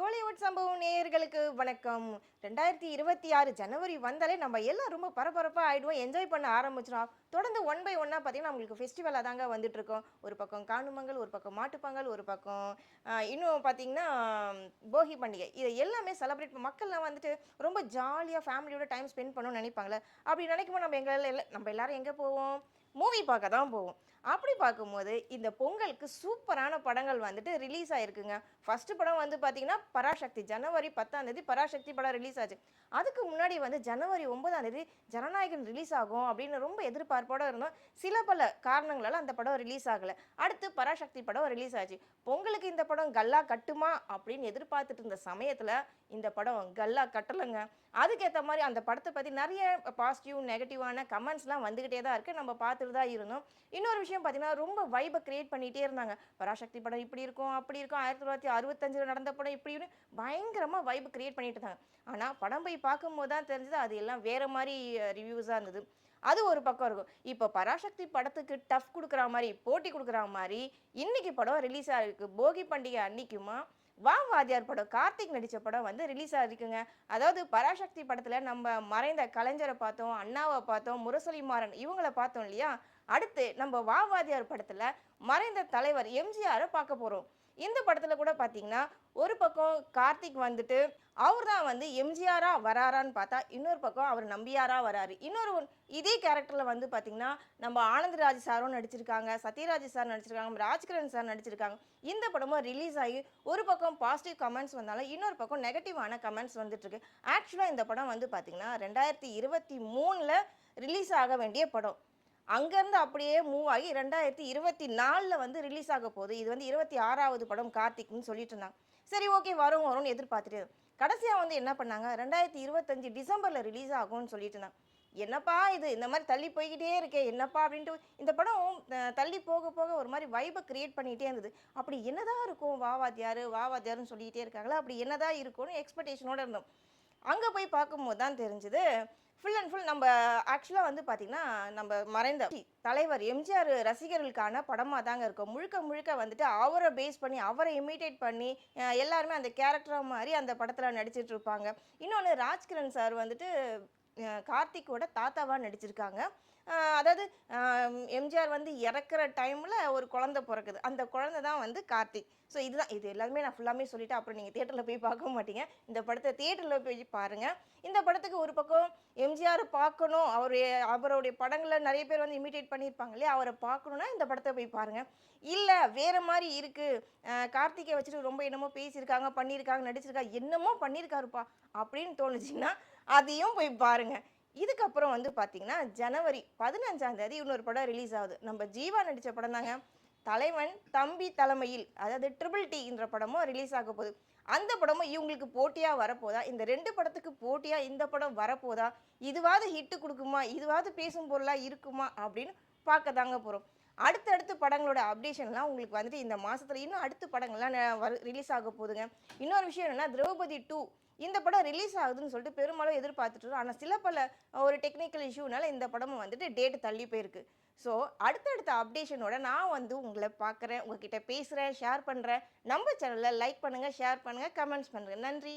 கோலிவுட் சம்பவம் நேயர்களுக்கு வணக்கம். 2026 ஜனவரி வந்தாலே நம்ம எல்லாம் ரொம்ப பரபரப்பா ஆயிடுவோம். என்ஜாய் பண்ண ஆரம்பிச்சுருவோம். தொடர்ந்து ஒன் பை ஒன்னா பார்த்தீங்கன்னா, உங்களுக்கு ஃபெஸ்டிவலா தாங்க வந்துட்டுருக்கும். ஒரு பக்கம் காணும் பொங்கல், ஒரு பக்கம் மாட்டுப் பொங்கல், ஒரு பக்கம் இன்னும் பார்த்தீங்கன்னா, போகி பண்டிகை. இத எல்லாமே செலிப்ரேட் மக்கள்லாம் வந்துட்டு ரொம்ப ஜாலியா ஃபேமிலியோட டைம் ஸ்பெண்ட் பண்ணணும்னு நெனைப்பாங்கல்ல. அப்படி நெனைக்கும்போது நம்ம எல்லாரும் எங்க போவோம்? மூவி பார்க்க தான் போவோம். அப்படி பார்க்கும்போது, இந்த பொங்கலுக்கு சூப்பரான படங்கள் வந்துட்டு ரிலீஸ் ஆயிருக்குங்க. ஃபர்ஸ்ட் படம் வந்து பார்த்தீங்கன்னா, பராசக்தி. ஜனவரி 10ஆம் தேதி பராசக்தி படம் ரிலீஸ் ஆச்சு. அதுக்கு முன்னாடி வந்து ஜனவரி 9ஆம் தேதி ஜனநாயகன் ரிலீஸ் ஆகும் அப்படின்னு ரொம்ப எதிர்பார்ப்போட இருந்தோம். சில பல காரணங்களால அந்த படம் ரிலீஸ் ஆகல. அடுத்து பராசக்தி படம் ரிலீஸ் ஆச்சு. பொங்கலுக்கு இந்த படம் கல்லா கட்டுமா அப்படின்னு எதிர்பார்த்துட்டு இருந்த சமயத்துல, இந்த படம் கல்லா கட்டலங்க. அதுக்கேத்த மாரி அந்த படத்த பத்தி நெறைய பாசிட்டிவ், நெகட்டிவான கமெண்ட்ஸ்லாம் வந்துகிட்டே தான் இருக்கு. நம்ம பார்த்துட்டு தான் இருந்தோம். இன்னொரு விஷயம் பார்த்தீங்கன்னா, ரொம்ப வைப கிரியேட் பண்ணிட்டே இருந்தாங்க. பராசக்தி படம் இப்படி இருக்கும், அப்படி இருக்கும். 1965ல நடந்த படம் இப்படின்னு பயங்கரமா வைப் கிரியேட் பண்ணிட்டு இருந்தாங்க. ஆனா, படம் போய் பார்க்கும்போது தான் தெரிஞ்சது, அது எல்லாம் வேற மாரி ரிவ்யூஸா இருந்தது. அது ஒரு பக்கம் இருக்கும். இப்போ பராசக்தி படத்துக்கு டஃப் குடுக்குற மாரி, போட்டி குடுக்குற மாரி, இன்னைக்கு படம் ரிலீஸ் ஆயிருக்கு. போகி பண்டிகை அன்னைக்குமா, வா வாத்தியார் படம் கார்த்திக் நடிச்ச படம் வந்து ரிலீஸ் ஆயிருக்குங்க. அதாவது பராசக்தி படத்துல நம்ம மறைந்த கலைஞர பார்த்தோம், அண்ணாவ பார்த்தோம், முரசொலி மாறன் இவங்கள பார்த்தோம் இல்லையா? அடுத்து நம்ம வா வாத்தியார் படத்துல மறைந்த தலைவர் எம்ஜிஆர பார்க்க போறோம். இந்த படத்துல கூட பார்த்தீங்கன்னா, ஒரு பக்கம் கார்த்திக் வந்துட்டு அவர் தான் வந்து எம்ஜிஆரா வராரான்னு பார்த்தா, இன்னொரு பக்கம் அவர் நம்பியாரா வராரு. இதே கேரக்டர்ல வந்து பார்த்தீங்கன்னா, நம்ம ஆனந்தராஜ் சாரும் நடிச்சிருக்காங்க, சத்யராஜ் சார் நடிச்சிருக்காங்க, ராஜ்கிரண் சார் நடிச்சிருக்காங்க. இந்த படமும் ரிலீஸ் ஆகி ஒரு பக்கம் பாசிட்டிவ் கமெண்ட்ஸ் வந்தாலும், இன்னொரு பக்கம் நெகட்டிவான கமெண்ட்ஸ் வந்துட்டுருக்கு. ஆக்சுவலா இந்த படம் வந்து பார்த்தீங்கன்னா, 2023ல ரிலீஸ் ஆக வேண்டிய படம். அங்கருந்து அப்படியே மூவ் ஆகி 2024ல வந்து ரிலீஸ் ஆக போகுது. இது வந்து 26வது படம் கார்த்திக்ன்னு சொல்லிட்டு இருந்தாங்க. சரி ஓகே வரும்னு எதிர்பார்த்துட்டு கடைசியா வந்து என்ன பண்ணாங்க, 2025 டிசம்பர்ல ரிலீஸ் ஆகும்னு சொல்லிட்டு இருந்தாங்க. என்னப்பா இது இந்த மாரி தள்ளி போய்க்கிட்டே இருக்கே என்னப்பா அப்படின்ட்டு இந்த படம் தள்ளி போக போக ஒரு மாரி வைப கிரியேட் பண்ணிட்டே இருந்தது. அப்படி என்னதான் இருக்கும் வா வாத்தியாருன்னு சொல்லிக்கிட்டே இருக்காங்களா, அப்படி என்னதான் இருக்கும்னு எக்ஸ்பெக்டேஷனோட இருந்தோம். அங்க போய் பார்க்கும்போது தான் தெரிஞ்சது, ஃபுல் அண்ட் ஃபுல் நம்ப ஆக்சுவலா வந்து பார்த்தீங்கன்னா, நம்ப மறைந்த தலைவர் எம்ஜிஆர் ரசிகர்களுக்கான படமா தாங்க இருக்கும். முழுக்க முழுக்க வந்துட்டு அவர பேஸ் பண்ணி, அவர இமிட்டேட் பண்ணி, எல்லாருமே அந்த கேரக்டரா மாறி அந்த படத்துல நடிச்சிட்டு இருப்பாங்க. இன்னொன்னு ராஜ்கிரண் சார் வந்துட்டு கார்த்திக்கோட தாத்தாவா நடிச்சிருக்காங்க. அதாவது எம்ஜிஆர் வந்து இறக்குற டைம்ல ஒரு குழந்தை பொறக்குது. அந்த குழந்தை தான் வந்து கார்த்திக். ஸோ இதுதான் இது எல்லாமே நான் ஃபுல்லாமே சொல்லிட்டேன். அப்புறம் நீங்க தியேட்டர்ல போய் பார்க்க மாட்டீங்க. இந்த படத்த தியேட்டர்ல போய் பாருங்க. இந்த படத்துக்கு ஒரு பக்கம் எம்ஜிஆர் பார்க்கணும். அவருடைய படங்கள நெறைய பேர் வந்து இமிட்டேட் பண்ணியிருப்பாங்க இல்லையா? அவர பார்க்கணும்னா இந்த படத்த போய் பாருங்க. இல்ல வேற மாரி இருக்கு. கார்த்திக்க வச்சுட்டு ரொம்ப என்னமோ பேசியிருக்காங்க, பண்ணியிருக்காங்க, நடிச்சிருக்காங்க. என்னமோ பண்ணியிருக்காருப்பா! அப்படின்னு தோணுச்சுன்னா, அதையும் போய் பாருங்க. இதுக்கப்புறம் வந்து பார்த்தீங்கன்னா, ஜனவரி 15ஆம் தேதி இன்னொரு படம் ரிலீஸ் ஆகுது. நம்ம ஜீவா நடிச்ச படம் தாங்க. தலைவன் தம்பி தலைமையில் அதாவது ட்ரிபிள் டி படமும் ரிலீஸ் ஆக போகுது. அந்த படமும் இவங்களுக்கு போட்டியா வரப்போதா? இந்த 2 படத்துக்கு போட்டியா இந்த படம் வரப்போதா? இதுவாவது ஹிட் குடுக்குமா? இதுவாவது பேசும் பொருளா இருக்குமா? அப்படின்னு பார்க்க தாங்க போறோம். அடுத்தடுத்து படங்களோட அப்டேஷன்லாம் உங்களுக்கு வந்துட்டு இந்த மாசத்துல இன்னும் அடுத்த படங்கள்லாம் ரிலீஸ் ஆக போகுதுங்க. இன்னொரு விஷயம் என்னன்னா, திரௌபதி 2 இந்த படம் ரிலீஸ் ஆகுதுன்னு சொல்லிட்டு பெரும்பாலும் எதிர்பார்த்துட்டு இருந்தோம். ஆனா சில பல ஒரு டெக்னிக்கல் இஷ்யூனால இந்த படமும் வந்துட்டு டேட் தள்ளி போயிருக்கு. ஸோ அடுத்தடுத்த அப்டேஷனோட நான் வந்து உங்கள பார்க்குறேன், உங்ககிட்ட பேசுறேன், ஷேர் பண்றேன். நம்ம சேனல லைக் பண்ணுங்க, ஷேர் பண்ணுங்க, கமெண்ட்ஸ் பண்ணுங்க. நன்றி.